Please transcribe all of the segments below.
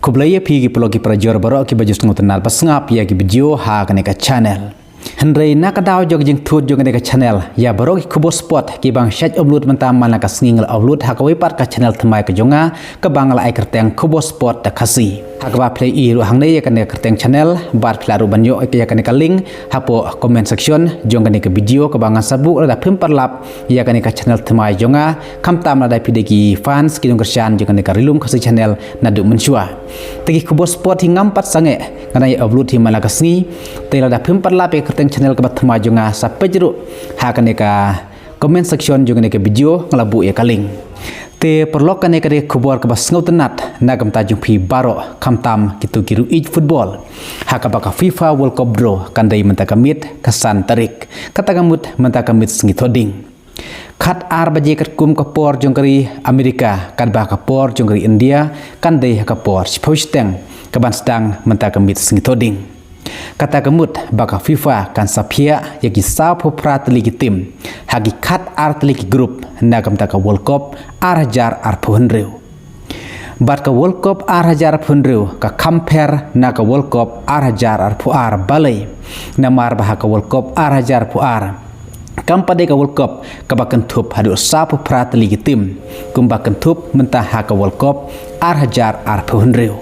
Kublaya pigi pelogi prajor barok ki baju sengut tenal pasngap ya ki video ha kaneka channel. Hendrai nak daw jog jeng thut jog kaneka channel ya barok ki kubo spot ki bang shat upload mentam mana ka singil upload ha ka wipat ka channel thmai ka jonga ka bang la ai kerteng kubo spot ta khasi. Ha ka ba play i ru hang nei ya kaneka kerteng channel bat klaru banyo ya kaneka link ha po comment section jong kaneka video ka bang sabu la phim parlap ya kaneka channel thmai jonga kam tam la dai pideki fans ki dong kersian jong kaneka rilum khasi channel nadu menshua. Tegi kubo spot hingam pat sange kana ya upload hi mana ka singi tela da phim parlap ya kerteng channel ka bathma jonga sape jeru ha kaneka comment section jong kaneka video ngalabu ya kaling te perlok kaneka de kubor ka basngau tenat nagam tajung phi baro kamtam kitu kiru ij football ha ka baka FIFA World Cup draw kandai mentakamit kesan tarik katagamut mentakamit singi thoding khat ar baje kat kum kapor jongkari Amerika kan ba kapor jongkari India kandai kapor sposteng kaban sedang mentakamit singi thoding kata gemut baka FIFA kan sapia yaki sapo pratli tim hagi khat artli group nagam taka World Cup arhajar arphunreu bat ka World Cup arhajar arphunreu ka compare naga World Cup arhajar arphuar balai namar bahaka World Cup arhajar arphuar kampade ka World Cup kabakan thup hadu sapo pratli tim kumbakan thup mentah haka World Cup arhajar arphunreu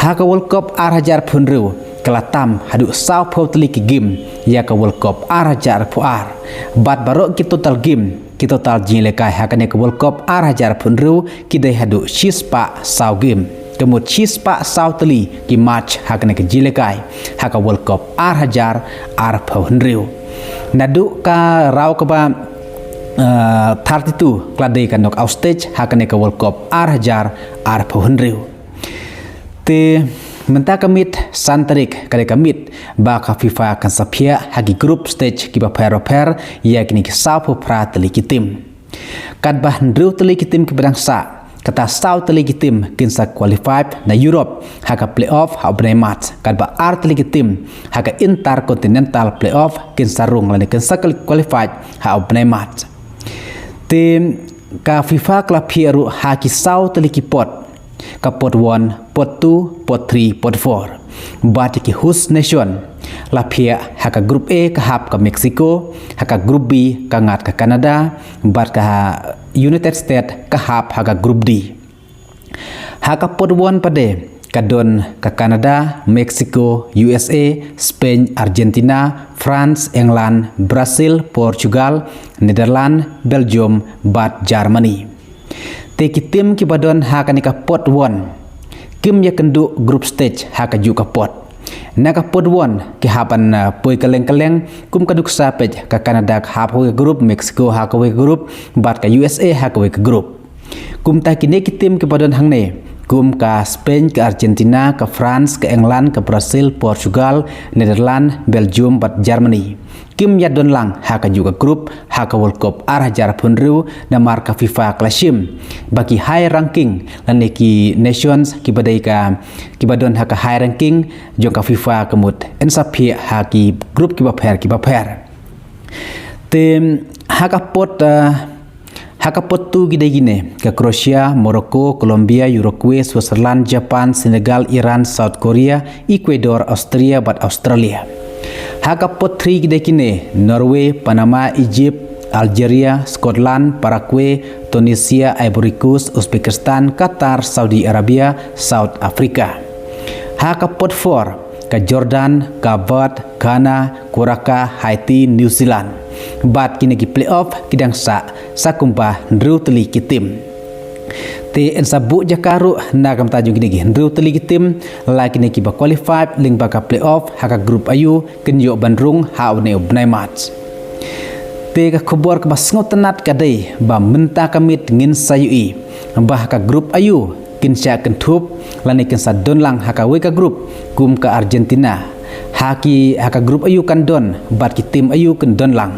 haka World Cup arhajar arphunreu kelatam hadu sau potli ki game ya ka World Cup arhajar puar bat barok ki total game ki total jilekai hakane ka World Cup arhajar punru ki dai hadu shispa sau game kemut shispa sau teli ki match hakane ka jilekai haka World Cup arhajar punru nadu ka raw ka ba 32 klade ka knock out stage hakane ka World Cup arhajar punru te menta kamit santarik kare kamit baka FIFA kan sapia hagi group stage ki ba per ya kini ki sapo pratli ki tim kad bah ndru tli ki tim ki bangsa kata sau tli ki tim kinsa qualified na Europe haga playoff ha bremat kad ba artli ki tim haga intercontinental playoff kinsa rung lani kinsa qualified ha bremat tim ka FIFA klub pieru ha ki sau tli ki pot ka pot 1, pot 2, pot 3, pot 4 bat ki host nation la phia haka group A ka hap ka Mexico haka group B ka ngat ka Canada bat ka United States ka hap haka group D haka pot 1 pade ka don ka Canada Mexico USA Spain Argentina France England Brazil Portugal Netherlands Belgium bat Germany teki tim ki badon ha kanika pot 1 kim ya kendu group stage ha ka ju ka pot naka pot 1 ki hapan poi kaleng kum kaduk sapej ka Canada ha ho group Mexico ha ka group bat ka USA ha ka group kum ta ki ne ki tim ki badon hangne kum ka Spain ka Argentina ka France ka England ka Brazil Portugal Netherlands Belgium bat Germany kim ya don lang haka juga grup haka World Cup arhajar punru namar ka FIFA klasim bagi high ranking lan ki nations ki badai ka ki badon haka high ranking jong ka FIFA kemut ensapi haki grup ki baper tem haka pot tu gide gine ka Croatia Morocco Colombia Uruguay Switzerland Japan Senegal Iran South Korea Ecuador Austria bat Australia haka pot 3 gide kine Norway Panama Egypt Algeria Scotland Paraguay Tunisia Ivory Coast Uzbekistan Qatar Saudi Arabia South Africa haka pot 4 ka Jordan Kavat Ghana Kuraka Haiti New Zealand bat kini ki playoff kidang sakumpa ndru teli ki tim te ensabu jakaru nagam tajung kini ki ndru teli ki tim la kini ki ba qualified ling ba ka playoff haka group ayu kenyo bandrung ha ne ubnai match te ka khobor ka basngot tenat kadai ba menta kamit ngin sayui bah ka group ayu kinsya kentup lani kinsa donlang haka weka group kum ka Argentina haka group ayu kan don bat ki tim ayu kan donlang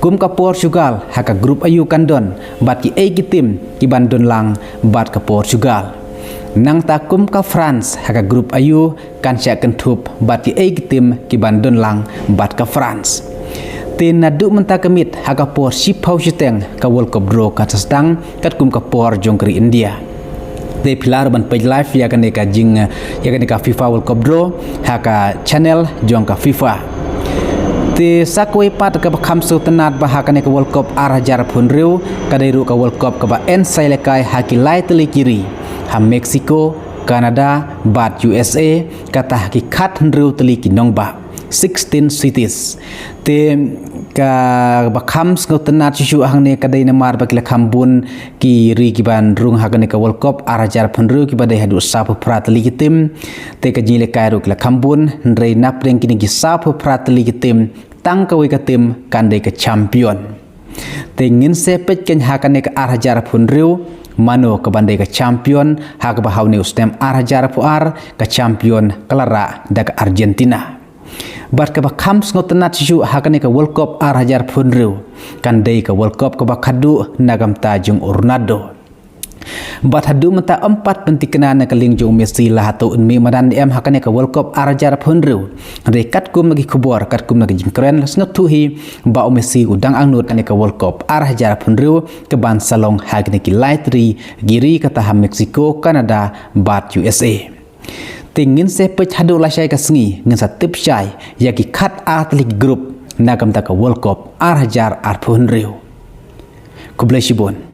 kum ka Portugal haka group ayu kan don bat ki ki tim ki bandon lang bat ka Portugal nang ta kum ka France haka group ayu kan sya kentup bat ki ki tim ki bandon lang bat ka France tin nadu menta kemit haka por si pau siteng ka World Cup draw ka sedang kat kum ka por jongkri India te pilar ban page live ya kan ka jing ya kan ka FIFA World Cup draw ha ka channel jong ka FIFA te sakwe pat ka kham su tanat ba ha kan ka World Cup ar phun riu ka dai ru ka World Cup ka ba en sai le kai ha ki lai tli kiri ha Mexico Canada bat USA kata ki khat riu tli ki nong ba 16 cities te ka bakham skotna chu hang ne kadai na mar bakila khambun ki ri ki ban rung hagane ka World Cup arajar phunru ki badai hadu sap pratli ki tim te ka jile kai ru kila khambun rei nap reng kini ki sap pratli ki tim tang ka wi ka tim kandai ka champion te ngin se pet ken hagane ka arajar phunru mano ka bandai ka champion hak ba haw news tem arajar puar ka champion kalara dak Argentina bat ka bakham ngotna chu hakane ka World Cup ar phunru kan dei ka World Cup ka bakhadu nagam ta jung Ronaldo bat hadu mata 4 pentikna na kaling jung Messi la hatu unmi madan em hakane ka World Cup ar phunru re kat kum lagi khubor kat kum lagi jingkren snot thu hi ba Messi udang angnut kane ka World Cup ar phunru ke ban salong hakane ki lightri giri kata ha Mexico Canada bat USA tingin se pech hadu la syai ka sengi ngin sa tip syai ya ki khat atlet group nagam ta ka World Cup ar phun riu ku blesibon